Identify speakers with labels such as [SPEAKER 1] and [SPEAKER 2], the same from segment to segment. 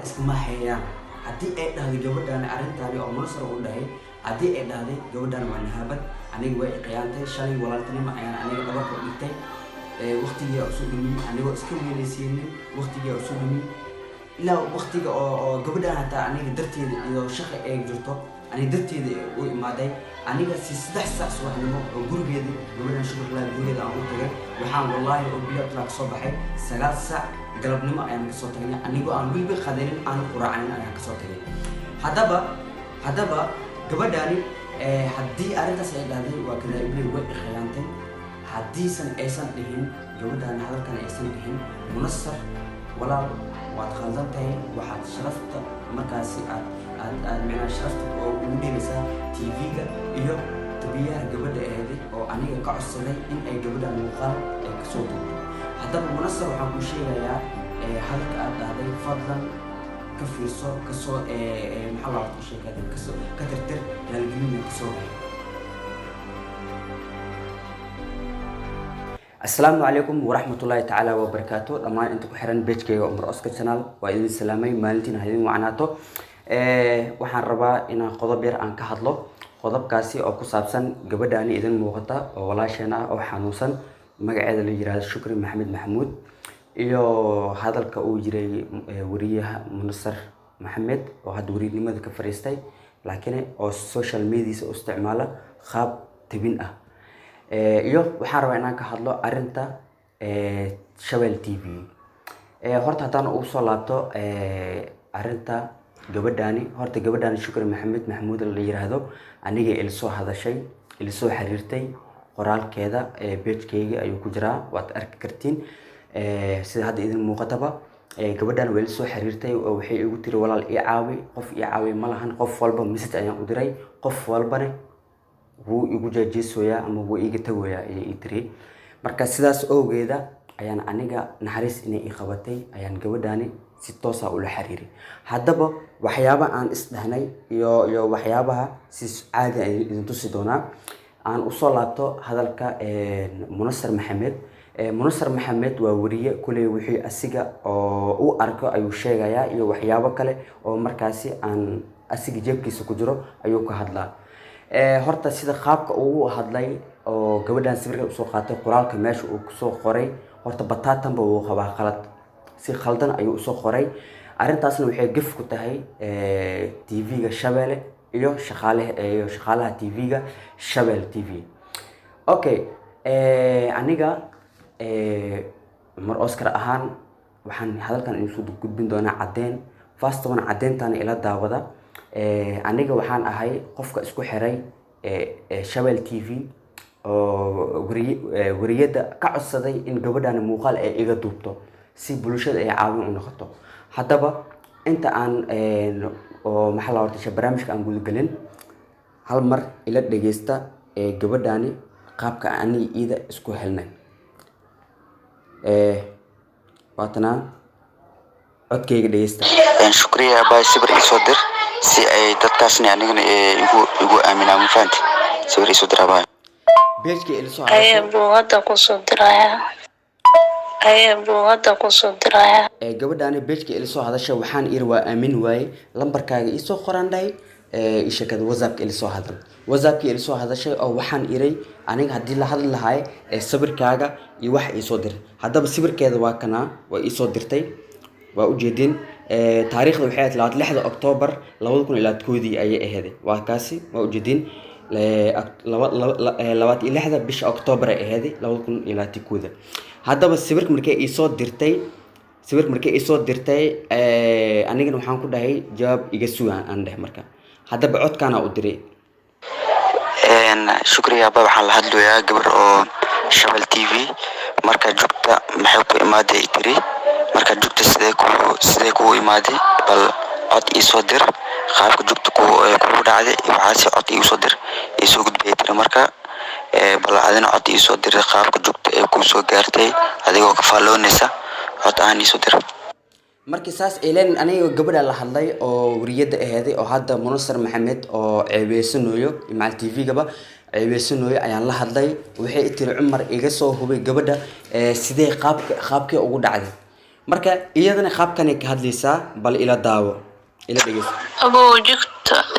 [SPEAKER 1] iskama hayaan haddii ay dhahday gabadhaan arrintaani oo Munasar u dhahay haddii ay dhahday gabadhaan waa nahabad aniga way qiyaantay shalay walaaltinimo ayaan aniga dhabarka u dhigtay waqtigii aan soo dhumin anigoo iska weynaysiinin waqtigii aan soo dhumin ilaa waqtiga oo gabadhaan hataa aniga darteeda iyo shaqo ay jirto aniga darteeda u imaaday aniga si 3 saac subaxnimo oo gurigeeda gabadhaan shaqada gurigeeda aan u tagay waxaan wallahi oo biyo kala soo baxay 9 saac galabnimo ayaan ka soo tagnay anigoo aan wilbi qadarin aan quraacanin ayaan ka soo tagay haddaba gabadhaani haddii arrintaas ay dhahday waa kada ibnay way khiyaantay haddiisan aysan dhihin gabadhaani hadalkan aysan dhihin Munasar walaal waad khaldan tahay waxaad sharafta markaasi aad micnaa sharafta oo ugu dhigaysaa TV-ga iyo tabiyaha gabadha eeday oo aniga ka codsaday in ay gabadhaan muuqaal ay ka soo duubto haddaba Munasar waxaan ku sheegayaa hadalka aad dhahday fadlan ka fiirso kasoo maxaa la rabaa sheekada kasoo ka tirtir halgelina kasoo السلام عليكم ورحمة الله تعالى وبركاته لما أنتم كحرن بيتكي عمر أسكت channel وإذن سلامي مالتين هذين معناته وحن ربا إن قضبير عن كهضلو قضب كاسي أو كسابسن جبداني إذن موقتا ولا شنا أو حنوسن مقعد اللي جرى الشكر محمد محمود إيو هذا الكأوجري وريه منصر محمد وهذا وريه لماذا كفريستي لكن أو السوشيال ميديا استعماله خاب تبينه iyo waxaan rabaa inaan ka hadlo arinta Shabelle TV horta hadaan ugu soo laabto arinta gabadhaani Shukri Maxamed Maxamuud la yiraahdo aniga il soo hadashay il soo xiriirtay qoraalkeeda page-kayga ayuu ku jiraa waad arki kartiin sida hadda idin muuqataba gabadhaan way soo xiriirtay oo waxay igu tiri walaal ii caawi ma lahan qof walba message ayaan u diray qof walbana wuu igu jaajeesoya ama wuu iga tagoya ay tiri marka sidaas oogeeda ayaan aniga naxariis inay i qabatay ayaan gabadhaani si toos ah u la xiriiray haddaba waxyaabo aan isdhahnay iyo waxyaabaha si caadi ah idin tusi doonaa aan u soo laabto hadalka Munasar Maxamed waa wariye kulay wixii asiga oo u arko ayuu sheegayaa iyo waxyaabo kale oo markaasi aan asiga jeebkiisa ku jiro ayuu ka hadlaa horta sida qaabka uu hadlay oo gabadhan sawirka soo qaatay qoraalka meesha uu soo qoray horta bataatan uu qabaa qalad si khaldan ayuu soo qoray arintaasna waxay gaf ku tahay TV-ga Shabelle iyo shaqaalaha TV-ga Shabelle TV okay aniga mar Oscar ahaan waxaan hadalkan inuu soo gudbin doonaa cadeen fast one cadeentana ila daawada aniga waxaan ahay qofka isku xiray Shabelle TV oo wariyada ka codsaday in gabadhaan muuqaal ay iga duubto si bulshada ay caawin u noqoto haddaba inta aan oo maxaa la horta barnaamijka aan gudagalin hal mar ila dhageysta gabadhaani qaabka aan iyada isku helnay waatana codkayga dhageysta
[SPEAKER 2] shukriya baa sawir soo dir si ay dadkaasna anigana igu aaminaan ma fahanti sawir soo diraba
[SPEAKER 1] beejka ilsoo
[SPEAKER 3] ayuu hadda ku soo diraya
[SPEAKER 1] gabadhaani beejka ilsoo hadasha waxaan ir waa aamin waaye lambarkaaga ii soo qoran dhahay ishakada WhatsApp ilsoo hadal WhatsApp ilsoo hadashay oo waxaan iray aniga hadii la hadli lahaay sawirkaaga iyo wax ii soo dir haddaba sawirkeeda waa kana waa ii soo dirtay waa u jeedin taariikhda waxay ahayd 6 October 2021 ayay ahayd waa kaasi waa u jeedin 26 bisha October ay ahayd 2021 haddaba sawirka markay ii soo dirtay anigana waxaan ku dhahay jawaab iga sugan aan dhahay marka haddaba codkaana u diray
[SPEAKER 2] shukriya baa waxaan la hadlayaa gabar oo Shabelle TV marka joogta maxay ku imaaday tiri marka joogta sidee ku imaaday bal cod ii soo dir qaabka joogta ku dhacday waxaasi cod ii soo dir ii soo gudbay tiri marka bal adina cod ii soo dir qaabka joogta ku soo gaartay adigoo ka faaloonaysa cod aan ii soo dir
[SPEAKER 1] markii saas ileen aniga gabadha la hadlay oo wariyada ahaday oo hadda Munasar Maxamed oo ceebeysanayo imaal TV-gaba ceebeysanayo ayaan la hadlay waxay tiri Cumar iga soo hubay gabadha sidee qaabkii ugu dhacday marka iyadana qaabkan ka hadlaysaa bal ila daawo ila dhageyso.
[SPEAKER 3] Abuu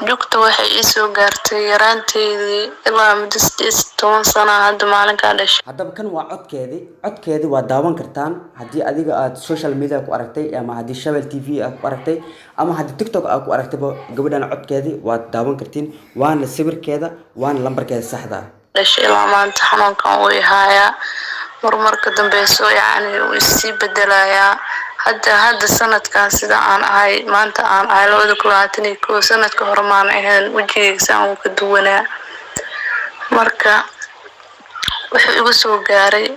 [SPEAKER 3] jugta waxay ii soo gaartay yaraanteydii ilaa muddo 10 sano hadda maalinkaa dhashay.
[SPEAKER 1] haddaba kan waa codkeedii waa daawan kartaan haddii adiga aad social media ku aragtay ama haddii Shabelle TV aad ku aragtay ama haddii TikTok aad ku aragtayba gabadhan codkeedii waa daawan kartiin waana sawirkeeda waana lambarkeeda saxda ah.
[SPEAKER 3] dhashay ilaa maanta xanuunkan wuu i hayaa marmarka dambeyso yacni wuu isii bedelayaa hadda sanadkan sida aan ahay maanta aan ahay 2021 sanadka hore maan ahayn wejigayga aan ka duwanaa marka wuxuu igu soo gaaray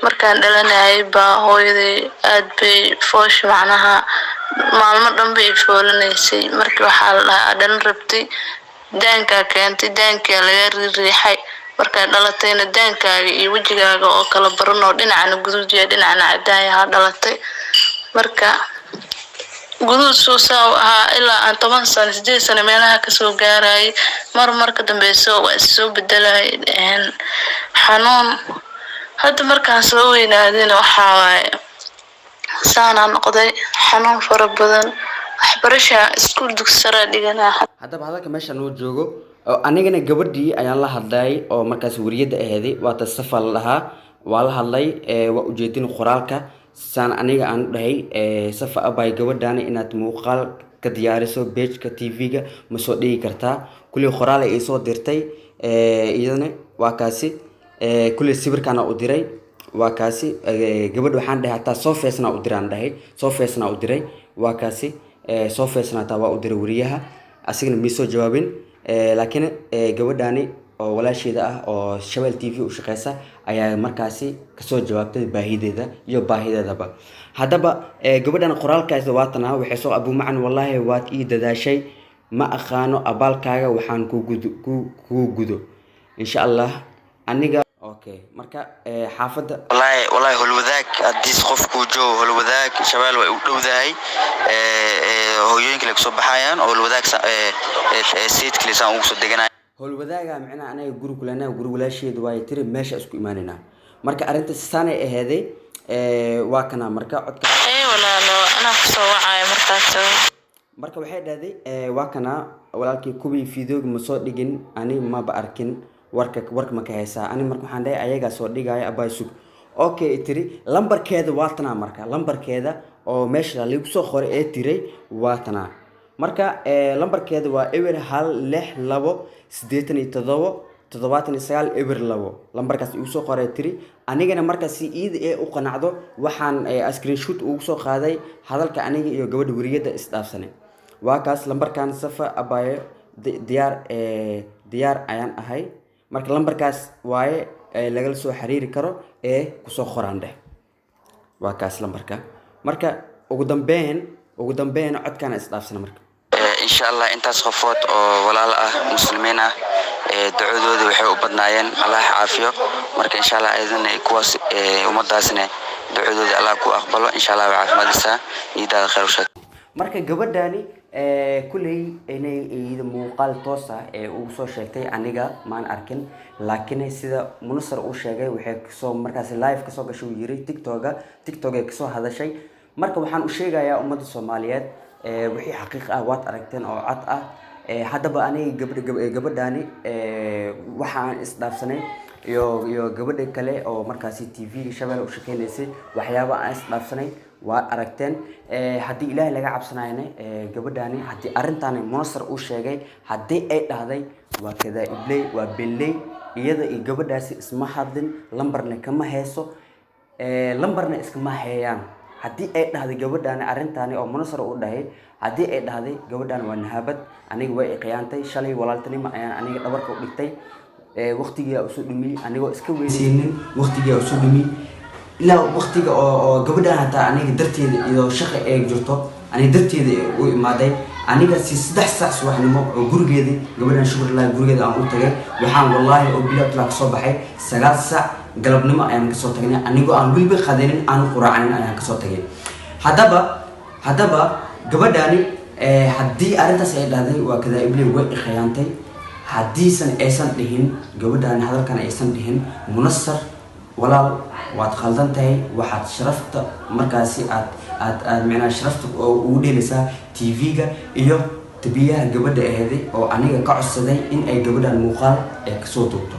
[SPEAKER 3] markaan dhalanayay baa hooyaday aad bay foosh macnaha maalmo dhan bay foolanaysay markii waxaa la dhahaa dhalan rabtay daankaa keentay daankaa laga riixay markay dhalatayna daankaaga iyo wejigaaga oo kala baran oo dhinacna guduud iyo dhinacna cadaan yahay dhalatay marka guduud soo saaw ahaa ilaa aan 10 sano 8 sano meelaha ka soo gaaray marka dambeyso waa soo bedelay xanuun hadda markaan soo weynaadina waxaa waaye saanaan noqday xanuun fara badan waxbarasha iskuul dugsi sare dhiganaa.
[SPEAKER 1] haddaba hadalka meesha noo joogo anigana gabadhii ayaan la hadlay oo markaas wariyada aheeday waata Safa la dhahaa waa la hadlay waa ujeedin qoraalka saan aniga aan dhahay Safa abay gabadhan inaad muuqaal ka diyaariso page-ka TV-ga ma soo dhigi kartaa kulli qoraal ay soo dirtay iyadana waa kaasi kulli sawirkana u diray waa kaasi gabadh waxaan dhahay hataa soo feesna u diraan dhahay soo feesna u diray waa kaasi soo feesna taa waa u diray wariyaha asigana mi soo jawaabin laakiin gabadhani oo walaasheeda ah oo Shabelle TV u shaqeysa ayaa markaasi ka soo jawaabtay baahideeda iyo baahideedaba. haddaba gabadhan qoraalkaas waatana waxay soo Abu Macan wallahi waad ii dadaashay ma aqaano abaalkaaga waxaan ku gudo insha Allah aniga okay marka xaafada
[SPEAKER 2] wallahi holwadaag hadii qofku joogo holwadaag Shabelle way u dhowdahay hooyooyinka la soo baxayaan oo holwadaag seed kaliya ugu soo deganay
[SPEAKER 1] holwadaaga macna anaga guriga kulana guriga walaasheedu way tiri meesha isku iimaanina marka arinta saanay aheeday waa kana marka codka
[SPEAKER 3] walaalo ana ku soo wacay markaas
[SPEAKER 1] marka waxay dhahday waa kana walaalkii kubi video ma soo dhigin ani ma ba arkin warka ma ka haysaa ani marka waxaan dhahay ayaga soo dhigay abay sug okay tiri lambarkeeda waa tana marka lambarkeeda oo meesha lagu soo qoray ee tiray waa tana marka lambarkeeda waa ewer 16287 ewer 2 lambarkaas uu soo qoray tiri anigana markaas si iida ee u qanacdo waxaan screenshot ugu soo qaaday hadalka aniga iyo gabadha wariyada isdhaafsanay waa kaas lambarkan Safa abay diyaar ayaan ahay marka lambarkaas waaye laga soo xiriiri karo ee ku soo qoraan dheh waa kaas lambarka marka ugu dambeyn codkana isdhaafsanay marka
[SPEAKER 2] insha Allah intaas qofood oo walaal ah muslimiin ah ducadooda waxay u badnaayeen Allah caafiyo marka insha Allah ayadana kuwaas umadaasna ducadooda Allah ku aqbalo insha Allah caafimaadisa iidaada khayr u sheeg
[SPEAKER 1] marka gabadhani kulay inay iyada muuqaal toos ah uu soo sheegtay aniga maan arkin laakiin sida Munasar uu sheegay waxay soo markaas live ka soo gashay yiri TikTok ay ka soo hadashay marka waxaan u sheegayaa ummadda Soomaaliyeed wixii xaqiiq ah waad aragteen oo cad ah haddaba aniga gabadhani waxaan isdhaafsanay iyo gabadha kale oo markaasi TV Shabelle u shaqeynaysay waxyaabo aan isdhaafsanay waa aragteen haddii Ilaahay laga cabsanayna gabadhani haddii arrintan Munasar uu sheegay haddii ay dhahday waa kada iblay waa billay iyada iyo gabadhaasi isma hadlin lambarna kama heeso lambarna iskama heeyaan haddii ay dhahday gabadhani arrintan oo Munasar uu dhahay haddii ay dhahday gabadhan waa nahabad aniga way qiyaantay shalay walaaltinimo ayaan aniga dhabarka u dhigtay waqtiga uu soo dhimay anigoo iska weynaynin waqtiga uu soo dhimay ilaa waqtiga oo gabadhan hata aniga darteeda iyo shaqo ay jirto aniga darteeda u imaaday aniga si 3 saac subaxnimo oo gurigeeda gabadhan shukrullah gurigeeda aan u tagay waxaan wallahi oo bilaad la soo baxay 9 saac galabnimo ayaan ka soo tagnay anigoo aan waliba qadeenin aan quraacanin ayaan ka soo tagay haddaba gabadhani haddii arrintaas ay dhahday waa kada iblay way khiyaantay haddiisan aysan dhihin gabadhani hadalkan aysan dhihin Munasar walaal waad khaldan tahay waxaad sharafta markaasi aad macnaha sharafta ugu dheelaysaa TV-ga iyo tabiyaha gabadha aheeday oo aniga ka codsaday in ay gabadhan muuqaal kasoo duubto